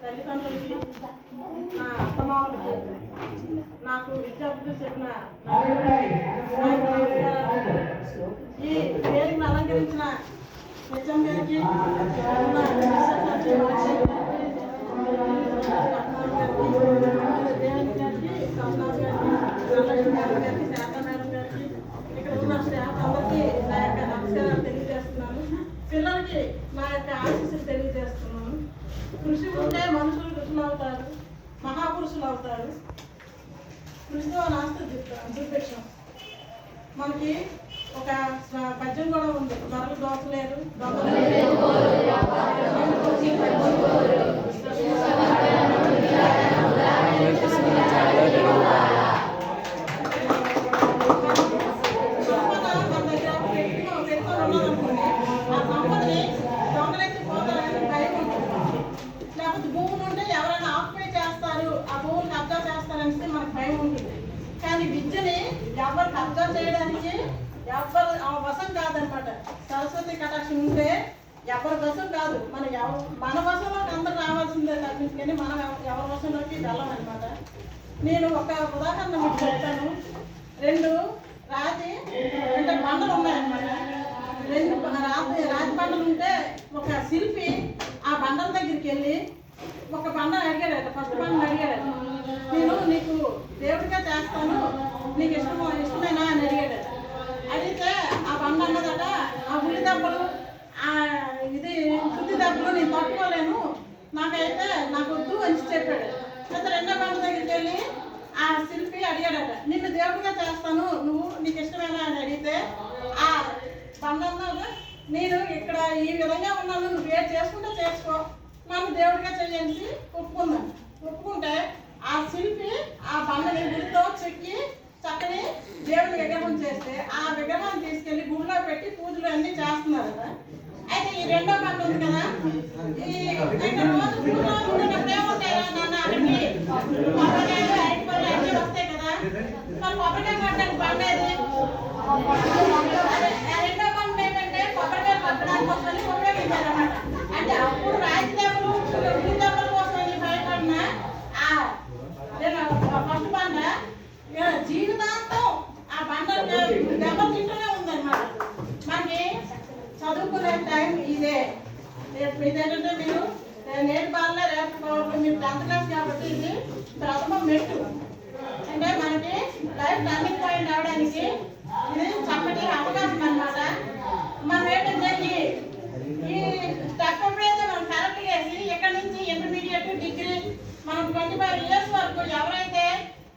తల్లిదండ్రులకి, నా అత్తమామలకి, నాకు విద్యార్థులు చెప్పిన ఈ వేదికను అలంకరించిన హెచ్ఎం గారికి, ఇక్కడ ఉన్న స్టాఫ్ అందరికీ నా యొక్క నమస్కారాలు తెలియజేస్తున్నాను. పిల్లలకి నా యొక్క ఆశీస్సులు తెలియజేస్తున్నాను. కృషి ఉంటే మనుషులు ఋషులు అవుతారు, మహాపురుషులు అవుతారు. కృషితో నాస్తి దుర్భిక్షం. మనకి ఒక పద్యం కూడా ఉంది, దొరలు దోచలేరు, కానీ విద్యని ఎవరు కబ్జా చేయడానికి ఎవరు వశం కాదనమాట. సరస్వతి కటాక్షం ఉంటే ఎవరి వశం కాదు, మన వశంలోకి అందరూ రావాల్సిందే తప్పించుకొని మనం ఎవరి వశంలోకి వెళ్ళమన్నమాట. నేను ఒక ఉదాహరణ మీకు చెప్తాను. రెండు బండలు ఉన్నాయన్నమాట. రాతి బండలు ఉంటే ఒక శిల్పి ఆ బండల దగ్గరికి వెళ్ళి ఒక బండను అడిగాడట. ఫస్ట్ బండను అడిగాడట, నేను నీకు దేవుడిగా చేస్తాను, నీకు ఇష్టమేనా అని అడిగాడట. అడిగితే ఆ బండ అన్నదట, ఆ ఉల్లి దెబ్బలు శుద్ధి దెబ్బలు నేను తట్టుకోలేను, నాకు వద్దు అని చెప్పాడు. అయితే రెండో బండ దగ్గరికి వెళ్ళి ఆ శిల్పి అడిగాడట, నిన్ను దేవుడిగా చేస్తాను, నీకు ఇష్టమేనా అని అడిగితే ఆ బండ అన్నది, నేను ఇక్కడ ఈ విధంగా ఉన్నాను, నువ్వు ఏం చేసుకుంటే చేసుకో, నన్ను దేవుడిగా చెయ్యని ఒప్పుకుందాను. ఒప్పుకుంటే ఆ శిల్పి ఆ బండని గుడితో చెక్కి చక్కని దేవుడి విగ్రహం చేస్తే ఆ విగ్రహాన్ని తీసుకెళ్లి గుడిలో పెట్టి పూజలు అన్ని చేస్తున్నారు కదా. అయితే ఈ రెండో బండ ఉంది కదా, ఈ రోజు గుడిలో ఉండేటప్పుడు ఏమవుతాయి నన్ను అక్కడికి కొబ్బరికాయలు అరటిపళ్ళు అన్నీ వస్తాయి కదా, మరి కొబ్బరికాయ కొట్టడానికి బండ ఏది? రెండో బండ ఏంటంటే కొబ్బరికాయలు కొట్టడానికి వస్తుంది ఉపయోగించారన్నమాట. అంటే అప్పుడు రాజదేవులు ఉల్లి దెబ్బల కోసం భయపడిన ఫస్ట్ బండ జీవితాంతం ఆ బండ దెబ్బ తింటూనే ఉందన్నమాట. మనకి చదువుకునే టైం ఇదేంటంటే మీరు నేటి బాలనే రేపు మీరు 10th క్లాస్ కాబట్టి ఇది ప్రథమ మెట్టు. అంటే మనకి లైఫ్ టర్నింగ్ పాయింట్ అవడానికి ఇది చక్కటి అవకాశం అన్నమాట. మనం ఏంటంటే ఈ స్టెప్ ఎప్పుడైతే మనం కరెక్ట్ చేసి ఇక్కడ నుంచి ఇంటర్మీడియట్ డిగ్రీ మనం 25 years వరకు ఎవరైతే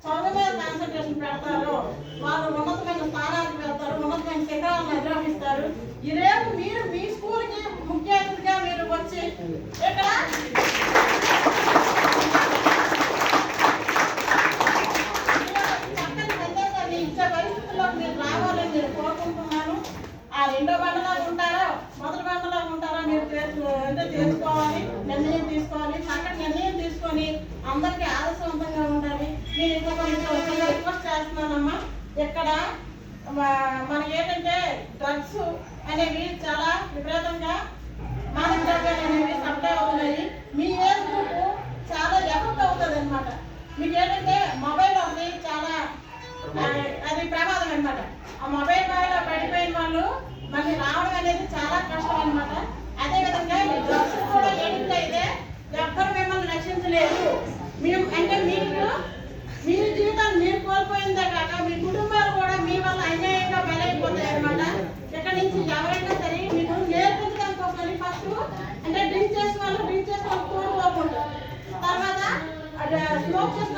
చదువు మీద కాన్సన్ట్రేషన్ పెడతారో వాళ్ళు ఉన్నతమైన స్థానాలకు వెళ్తారు, ఉన్నతమైన శిఖరాలను అధిరోహిస్తారు. ఇదేమో మీరు మీ స్కూల్కి ముఖ్య అతిథిగా మీరు వచ్చి ఇక్కడ చక్కని సందేశాన్ని ఇచ్చే పరిస్థితుల్లోకి మీరు రావాలని నేను కోరుకుంటున్నాను. ఆ రెండో బండలాగా ఉంటారో మొదటి బండలాగా ఉంటారో మీరు తెలుసుకోవాలి, నిర్ణయం తీసుకోవాలి. చక్కటి నిర్ణయం తీసుకొని అందరికీ ఆదర్శవంతంగా ఉండాలి. నేను ఇంకొక రిక్వెస్ట్ చేస్తున్నానమ్మా. ఇక్కడ మనకి ఏంటంటే డ్రగ్స్ అనేవి చాలా విపరీతంగా మాదక ద్రవ్యాలు అనేవి సప్లై అవుతున్నాయి. మీ ఏజ్ గ్రూప్ చాలా ఎఫెక్ట్ అవుతుంది అనమాట. మీకు ఏంటంటే మొబైల్ ఒకటి చాలా అది ప్రమాదం అనమాట. ఆ మొబైల్ బాగా పడిపోయిన వాళ్ళు మళ్ళీ రావడం అనేది చాలా కష్టం అనమాట. అదేవిధంగా మీ డ్రగ్స్ కూడా ఎడిక్ట్ అయితే ఎవ్వరు మిమ్మల్ని రక్షించలేదు. అంటే మీరు జీవితాన్ని మీరు కోల్పోయిందే కాక మీ కుటుంబాలు కూడా మీ వల్ల అన్యాయంగా బలైపోతాయి అనమాట. ఇక్కడ నుంచి ఎవరైనా సరే మీకు నేర్పించడానికి ఒకసారి ఫస్ట్ అంటే డ్రింక్ చేసిన వాళ్ళు కోరుకోకుంటారు, తర్వాత స్మోక్ చేసిన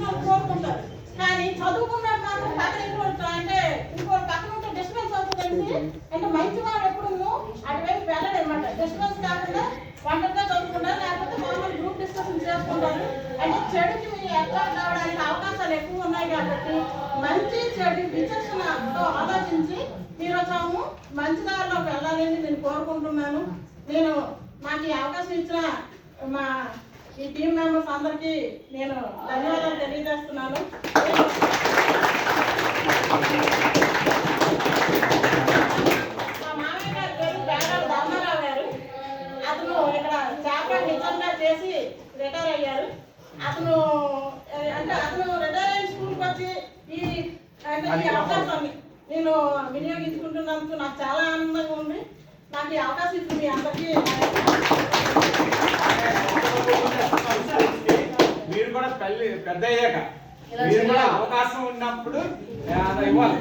వాళ్ళు కోరుకుంటారు. కానీ చదువుకున్నాడు మాత్రం పక్కన అంటే ఇంకో పక్కన ఉంటే డిస్టర్బెన్స్ అవుతుందండి. అంటే మంచి వాడు ఎప్పుడు అటువైపు వెళ్ళడు అనమాట. డిస్టర్బెన్స్ కాకుండా వంటగా చదువుకుంటారు, లేకపోతే మామూలు గ్రూప్ డిస్కషన్ చేసుకుంటారు. అంటే చెడుకి ఎట్లా రావడానికి అవకాశాలు ఎక్కువ ఉన్నాయి కాబట్టి మంచి చెడు విచక్షణతో ఆలోచించి మీరు వచ్చాము మంచి దారిలోకి వెళ్ళాలని నేను కోరుకుంటున్నాను. నాకు ఈ అవకాశం ఇచ్చిన ఈ టీం మెంబర్స్ అందరికీ నేను ధన్యవాదాలు తెలియజేస్తున్నాను. మా మామయ్య గారి పేరు పేరాల ధర్మారావు గారు. అతను ఇక్కడ చేప నిజంగా చేసి రిటైర్ అయ్యారు. అతను రిటైర్ అయిన స్కూల్కి వచ్చి ఈ అవకాశాన్ని నేను వినియోగించుకుంటున్నందుకు నాకు చాలా ఆనందంగా ఉంది. నాకు ఈ అవకాశం ఇచ్చింది మీ అందరికీ. మీరు కూడా పెద్ద అయ్యాక మీరు కూడా అవకాశం ఉన్నప్పుడు ఇవ్వాలి.